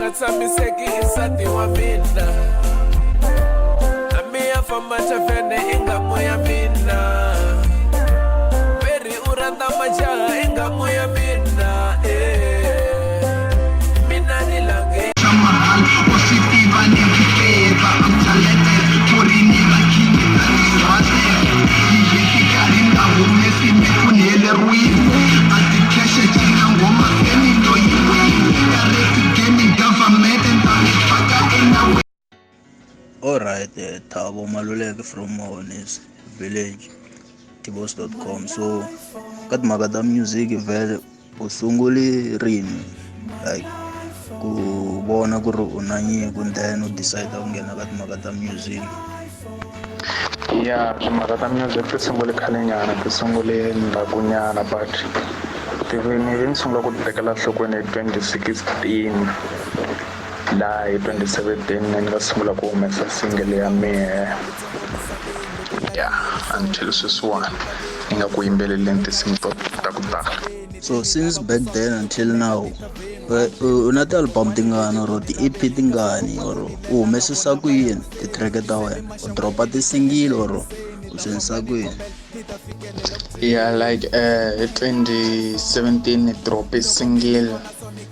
nga tshamiseki nsati wa mina nami ya famba tafene ingamo ya mina Beri uranda majaha ingamo ya mina mina nilange positiva negativa I'm talented forini lakini naniwate yikarinda umesi mekunele ruini atikeshe china ngoma femi ndoyiwe direct gaming government and faka enawe. Alright, Thabo Maluleke from Mahonisi village Tbose.com. So kat magada music vele usunguli rini like ku bona ku ri una nyiko then u decide ku nghena ka timhaka ta music. Ya timhaka ta music ti sungule khalenyana ti sungule ndhakunyana but ni vi ni sungula ku ti tekela nhlokweni hi 2016 laha hi 2017 ni nga sungula ku humesa single ya mehe ya until sweswiwani ni nga ku yimbeleleni tinsimu ta ku tala. So since back then until now una ti-album tingani or ti-EP tingani or u humesisa ku yini ti-track ta wena u dropa ti-single or u swendlisa ku yini? Yeah, like 2017 ni drope single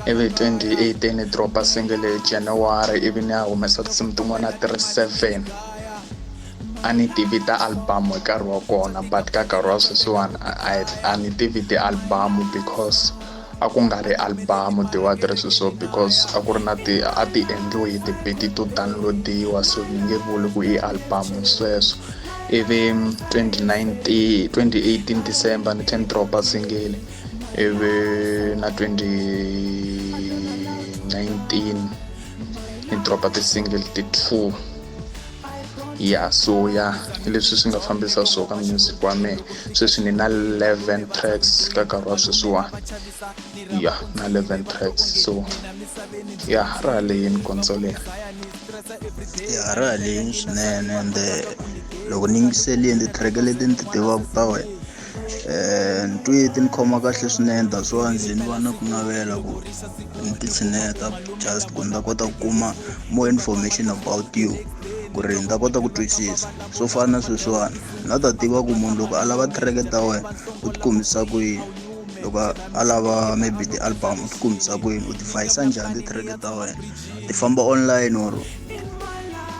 ivi 2018 ni dropa single hi January ivi ni ya humesa tinsimu tin'wana 37 a ni tivi ta album hi nkarhi wa kona but ka nkarhi wa sweswiwani a ni tivi ti-album because a ku nga ri album tiwa ti ri sweswo because a ku ri na a ti endliwe hi ti-beat to downloadiwa so ni nge vuli ku i album sweswo ivi 2018 December ni tlhe ni dropa single ivi na 2019 ni dropa ti-single ti-2 so leswi swi nga fambisa so ka music wa mehe sweswi ni na 11 tracks ka nkarhi wa sweswiwani na 11 tracks so ra haleni console ra haleni swinene ende loko ni yingiselini ti-track leti ni ti tivaka ta wena ni twi ti ni khoma kahle swinene that's why ndzi ni va na ku navela ku ni ti tshineta just ku ni ta kota ku kuma more information about you ku ri ni ta kota ku twisisa swo fana na sweswiwani na ta tiva ku munhu loko a lava track ta wena u ti kombisa ku yini loko a lava maybe ti-album u ti kombisa ku yini u ti fayisa njhani ti-track ta wena ti famba online or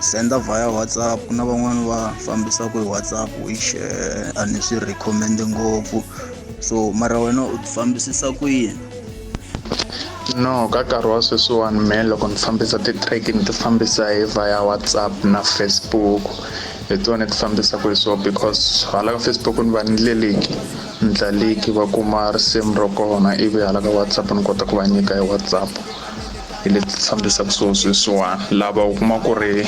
senda via WhatsApp. Kuna van'wani va fambisaku hi WhatsApp which a ni swi recommend ngopfu so mara wena u ti fambisisa ku yini? No, ka nkarhi wa sweswiwani mehe loko ni fambisa ti-track ni ti fambisa hi via WhatsApp na Facebook hi tona ti fambisaku hi swona because hala ka Facebook ni va ni ndla leki va kuma risimu ro kona ivi hala ka WhatsApp ni kota ku va nyika hi WhatsApp hi leti fambisaka sweswiwani lava u kuma ku ri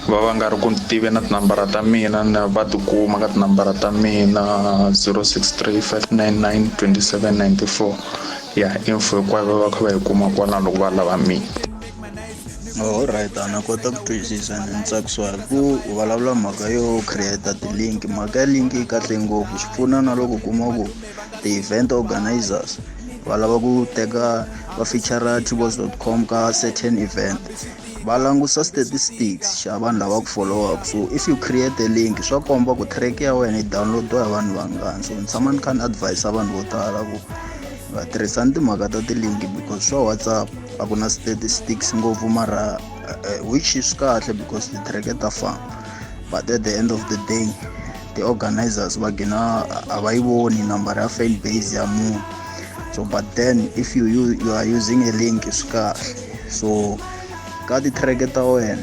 va nga ri ku tivi na tinambara ta mina va tikuma ka tinambara ta mina 0635992794 info hinkwayo va kha va yi kuma kwala loko va lava mina. Alright, ana kota ku twisisa ni tsakisiwa hi ku u vulavula mhaka yo create ti-link. Mhaka ya link yi kahle ngopfu swi pfuna na loko u kuma ku ti-event organizers va lava ku teka va feature Tbose.com ka certain event va langusa statistics xa vanhu lava ku followaku so if you create a link swa komba ku track ya wena yi downloadiwa hi vanhu vangani so ni tshama ni kha ni advise vanhu vo tala ku va tirhisani timhaka ta ti-link because swa WhatsApp a ku na statistics ngopfu mara which is kahle because ti-track ta famba but at the end of the day the-organizers va gina a va yi voni nambara ya fan base ya munhu so but then if you are using a link swi kahle so ka ti-track ta wena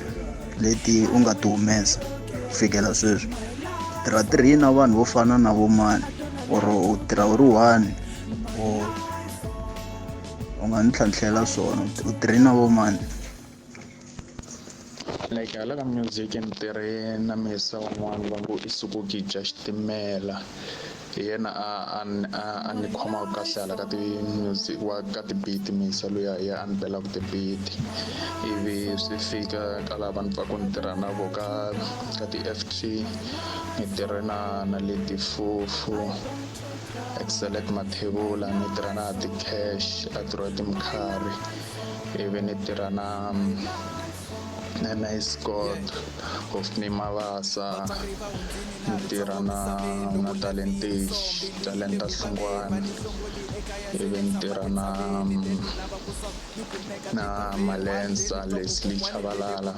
leti u nga ti humesa fikela sweswi tirha tirhi na vanhu vo fana na vo mani or u tirha u ri one or u nga ni tlhantlhela swona u tirhi na vo mani? Like hala ka music ni tirhe na mesa wun'wana va ngo i Sukugija Xitimela hi yena a ni khomaka kahle hala ka ti-music ka ti-beat misa luya ya a ni belaku ti-beat ivi swi fika ka lava ni pfaku ni tirha na vo ka ti-FT ni tirhe na le Tifufu select mathebula ni tirha na ti-cash a tirha timkhari ivi ni tirha na nice god of ni mavasa ni tirha na talentage talenta hlungwana ivi ni tirha na malensa Leslie Chabalala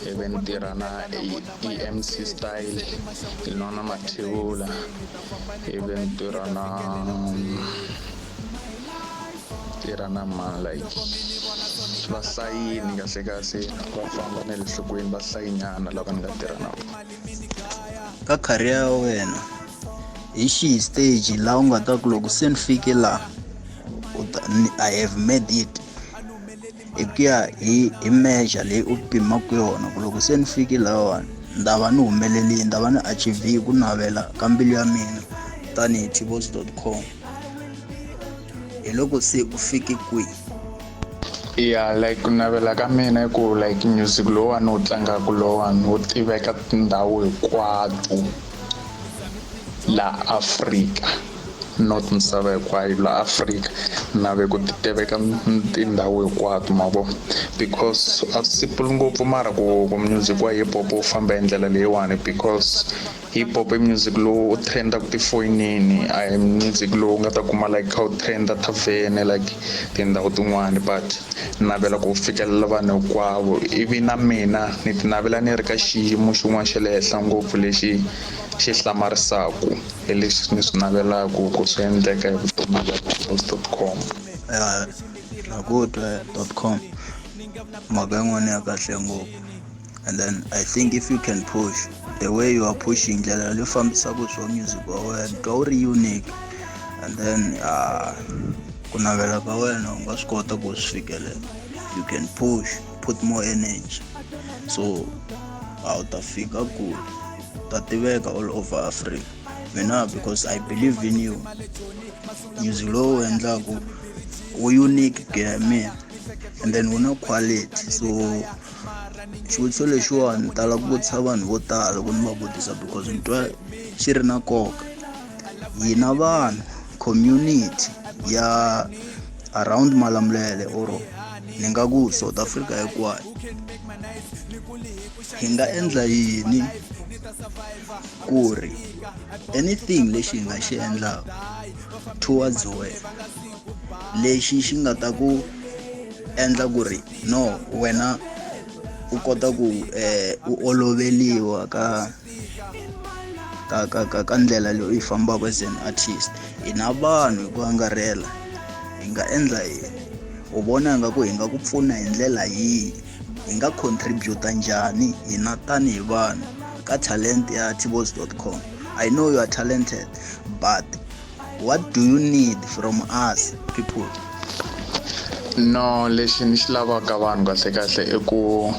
ivi ni tirha na EMC style Ilona Mathebula ivi ni tirha na man like vasayini kahle kahle va famba na le nhlokweni vasayinyana lava ni nga tirha na ka career ya wena hi xihi stage laha u nga ta ku loko se ni fike laha I have made it hi ku ya hi measure leyi u pimaka yona ku loko se ni fike lahawani ni ta va ni humelerile ni ta va ni achieve ku navela ka mbilu ya mina tanihi tbose.com hi loko se u fike kwihi. Yeah, like ku navela ka mina ku like music lowani wu tlangaka lowani wu tiveka tindhawu hinkwato laha Afrika not misava hinkwayo laha Afrika nave ku ti tiveka tindhawu hinkwato mavo because a simple ngopfu mara ku music wa hip hop wu famba hi ndlela leyiwani because hip hop i music lowu u trendaku tifonini a hi music lowu nga ta kuma like kha wu trenda tavene like tindhawu tin'wani but navela ku fikelela vanhu hinkwavo ivi na mina ni ti navela ni ri ka xiyimo xin'wana xa le henhla ngopfu lexi xi hlamarisaka hi leswi ni swi navelaku ku swi endleka hi vutomi bya tbose.com .com mhaka yin'wana ya kahle ngopfu and then I think if you can push the way you are pushing ndlela leyi fambisaka swo music wa wena twa wu ri unique and then ku navela ka wena u nga swi kota ku swi fikelela. You can push, put more energy, so u ta fika kule, ta tiveka all over Africa. Mina because I believe in you, music lowu endlaku wu unique ku ya mina and then wu na quality, so xivutiso lexiwani ni tala ku vutisa vanhu vo tala ku ni va vutisa because ni twa xi ri na nkoka. Hina vanhu community ya around Malamulele or ni nga ku South Africa hinkwayo hi nga endla yini ku ri anything lexi hi nga xi endlaka towards wena lexi xi nga ta ku endla ku ri no wena u kota ku u oloveliwa ka ndlela leyi u yi fambaka as an artist. Hi na vanhu hi ku angarhela hi nga endla yini, u vona nga ku hi nga ku pfuna hi ndlela yihi, hi nga contributa njhani hina tanihi vanhu ka talent ya tbose.com. I know you are talented, but what do you need from us people? No, lexi ni xi lavaka vanhu kahle i ku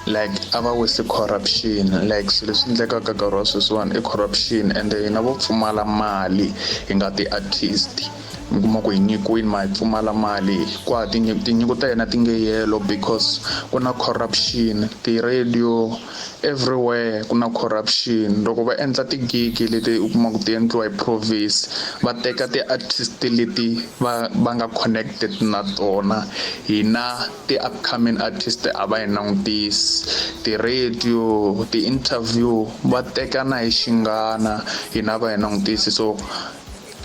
like a va wisi corruption, like swilo leswi endlekaka nkarhi wa sweswiwani i corruption and hina vo pfumala mali hi nga ti-artist mi kuma ku hi nyikiwini ma hi pfumala mali kwa tinyiko ta hina ti nge yelo because ku na corruption, ti-radio everywhere ku na corruption. Loko va endla tigigi leti u kuma ku ti endliwa hi province va teka ti-artist leti va nga connected na tona, hina ti-upcoming artist a va hi langutisi, ti-radio ti-interview va teka na hi xingana hina va hi langutisi. So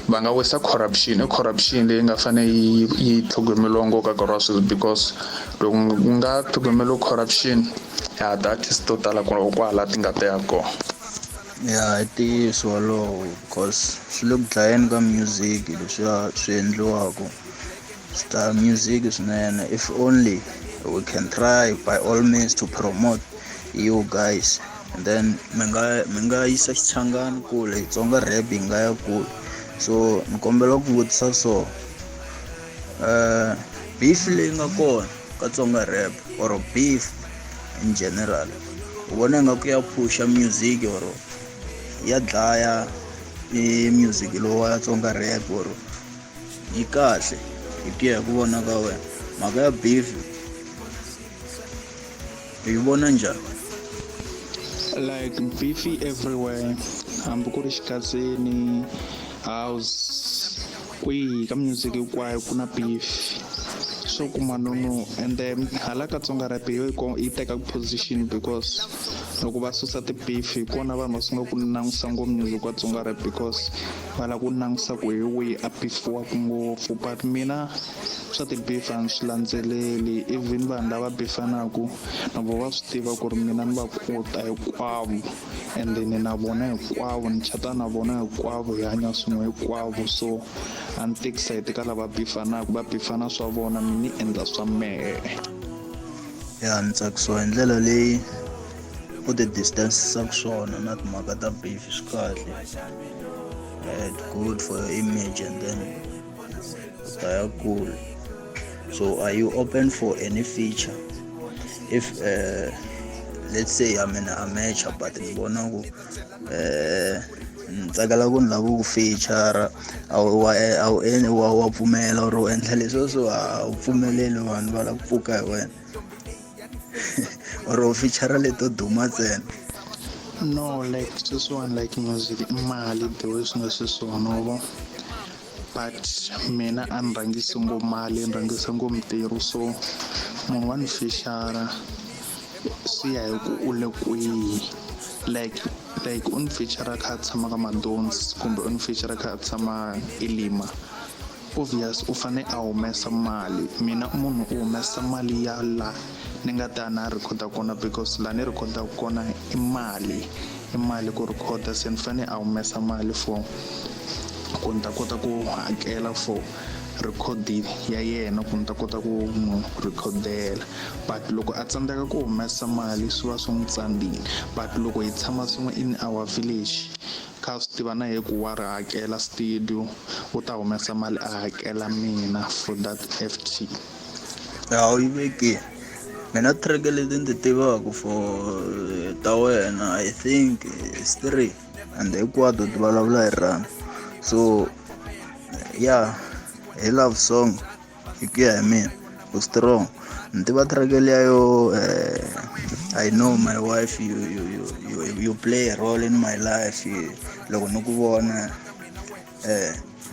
va nga wisa corruption i corruption leyi nga fane yi tlhogomeliwa ngopfu ka nkarhi wa sweswi because loko ku nga tlhogomeliwi corruption ya ti-artist to tala kwala ti nga ta ya kona. Ya i ntiyiso walowo because swi le ku dlayeni ka music leswiya swi endliwaka star music swinene. If only we can try by all means to promote you guys and then mi nga yisa xichangani kule tsonga rap yi nga ya kule. So ni kombela ku vutisa so beef leyi nga kona ka tsonga rap or beef in general u vona nga ku ya pusha music or ya dlaya music lowu wa tsonga rap or yi kahle hi ku ya ku vona ka wena mhaka ya beef yi vona njhani? Like beefy everywhere, hambi ku ri xikazeni, house kwihi ka music hinkwayo ku na beef swo kuma nono and then hala ka tsonga rap yi teka position because loko va susa ti-beef hi kona vanhu va sunga ku langusa ngopfu music wa tsonga rap because va lava ku langusa ku hi wihi a beefiwaka ngopfu but mina swa ti-beef a ni swi landzeleli even vanhu lava beefanaku na vo va swi tiva ku ri mina ni va kota hinkwavo and then na vona hinkwavo ni chata na vona hinkwavo hi hanya swin'we hinkwavo so a ni tekisayiti ka lava beefanaku va beefana swa vona ni endla swa mehe ya ni tsakisiwa hi ndlela leyi u ti distanceisaka swona na timhaka ta beef swi kahle it's good for your image and then ta ya cool. So are you open for any feature if let's say I'm in a match but ni vona ku ni tsakela ku ni lava ku feature wa pfumela or u endla leswo so a wu pfumeleli vanhu va lava ku pfuka hi wena or u feature leto duma ntsena? no like sweswiwani like music i mali the way swi nga sweswiwani but mina a ni rhangisi ngopfu mali ni rhangisa ngopfu mintirho so munhu wa ni fixara swi ya hi ku u le kwihi like u ni fixara kha a tshama ka madonsi kumbe u ni fixara kha a tshama elima obvious u fane a humesa mali mina munhu u humesa mali ya la ni nga ta na recorda kona because la ni recorda kona i mali ku recorda se ni fane a humesa mali for ku ni ta kota ku hakela for record ya yena ku ni ta kota ku n'wi recordela but loko a tsandzeka ku humesa mali swi va swi n'wi tsandini but loko hi tshama swin'we in our village kha swi tiva na hi ku wa ri hakela studio u ta humesa mali a hakela mina for that FT. Ya u yi vekile mina track leti ni ti tivaka for ta wena I think it's 3 and hinkwato ti vulavula hi rhanda so yeah hi love song hi ku ya hi mina u strong ni tiva track leyo I know my wife you play a role in my life loko ni ku vona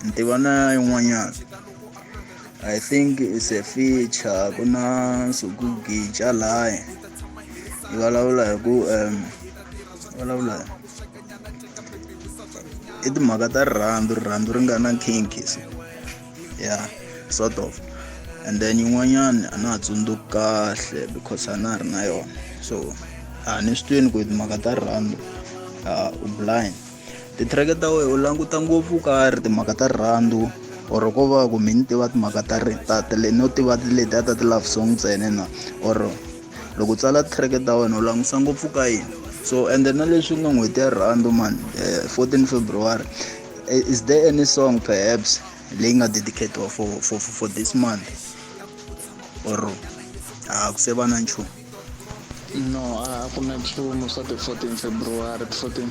ni tiva na yin'wanyana I think it's a feature kuna Sukugi Jalai vulavula hi ku vulavula i timhaka ta rhandu ri nga na kinks yeah sort of and then yin'wanyana a na ha tsundzuki kahle because a na ha ri na yona so a ni swi twini ku hi timhaka ta rhandu u blind ti-track ta wena u languta ngopfu ka ri timhaka ta rhandu or ko va ku mi ni tiva timhaka ta no tiva letiya ta ti-love song ntsena na or loko u tsala track ta wena u langusa ngopfu ka yini so and then na leswi nga n'hweti ya rhandu man 14 February is there any song perhaps leyi nga dedicated for this month or ku se va na nchumu? No, a ku na nchumu swa ti 14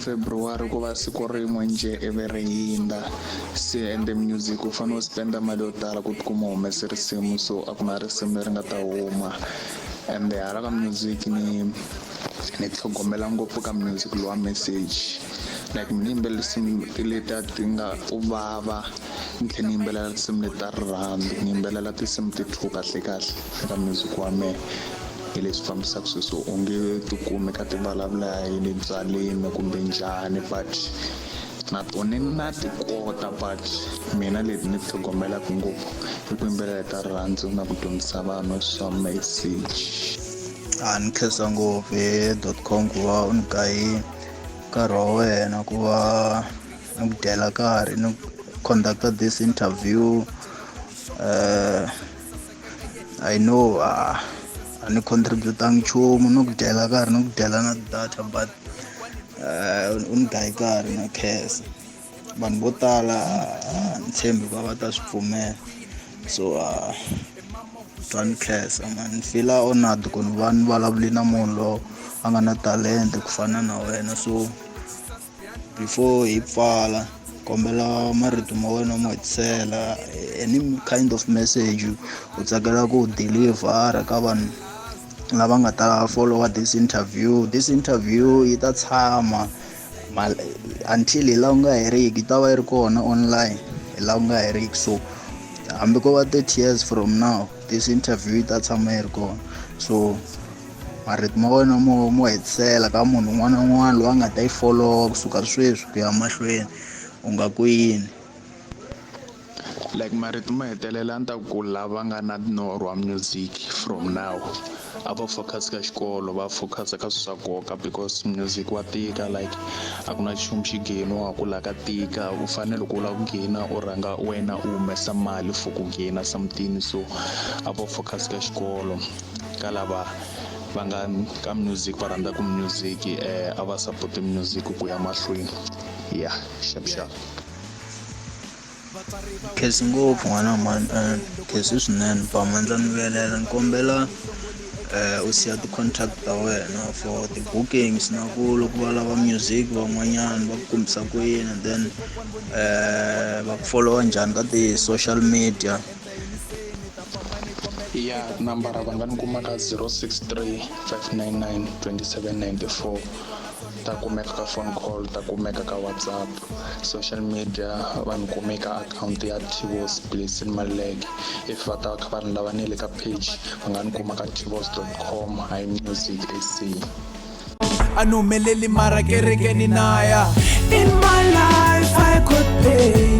February ku va siku rin'we nje ivi ri hindza se ende music u fanele u spenda mali yo tala ku tikuma u humese risimu so a ku na risimu leri nga ta huma ende hala ka music ni tlhogomela ngopfu ka music lowa message like mi yimbelela risimu letiya ti nga u vava ni tlhela ni yimbelela risimu leti ta rirhandzu ni yimbelela tinsimu ti two kahle eka music wa mehe hi leswi fambisaka sweswo u nge tikumi ka ti vulavula hi le byaleni kumbe njhani but na tona na ti kota but mina leti ni tlhogomelaka ngopfu i ku yimbelela ta rirhandzu na ku dyondzisa vanhu swa message. Ni khensa ngopfu hi .com ku va u ni gayi nkarhi wa wena ku va ni ku dyela nkarhi ni conducta this interview I know a ni contributanga nchumu ni ku dyela nkarhi ni ku dyela na data but u ni gayi nkarhi na khensa vanhu vo tala ni tshembi ku va ta swi pfumela so twa ni khensa man ni feel honored ku ni va ni vulavuli na munhu loyi a nga na talenta ku fana na wena so before hi pfala kombela marito ma wena mo hetisela any kind of message u tsakela ku deliver ka vanhu lava nga ta follow this interview yi ta tshama until hi laha u nga heriki yi ta va yi ri kona online hi laha u nga heriki. So hambi ko va 30 years from now this interview yi ta tshama yi ri kona. So marito ma wena mo hetisela ka munhu un'wana na un'wana loyi a nga ta yi follow kusuka sweswi ku ya mahlweni u nga kwini. Like marito mo hetelela ni ta ku lava nga na norho wa music from now a va focus ka xikolo, va focus ka swilo swa nkoka because music wa tika. Like a ku na nchumu xi ngheniwaku laha ka tika, u fanele loko u lava ku nghena u rhanga wena u humesa mali for ku nghena something. So a va focus ka xikolo. Ka lava va nga ka music va rhandzaka music a va support music ku ya mahlweni. Yeah, sharp. Khesi ngopfu n'wana mani, khesi swinene Pamandla ni velela ni kombela u siya ti-contact ta wena for ti-bookings na ku loko va lava music van'wanyana va ku kombisa ku yini, and then va ku followa njhani ka ti-social media. Ya nambara va nga ni kuma ka 063 599 2794. Ta kumeka ka phone call, ta kumeka ka WhatsApp. Social media va ni kumeka account ya Tbose Maluleke. If va ta kha va ni lava ni le ka page va nga ni kuma ka tbose.com hi music AC. Anumeleli mara kerekeni naya. In my life I could pay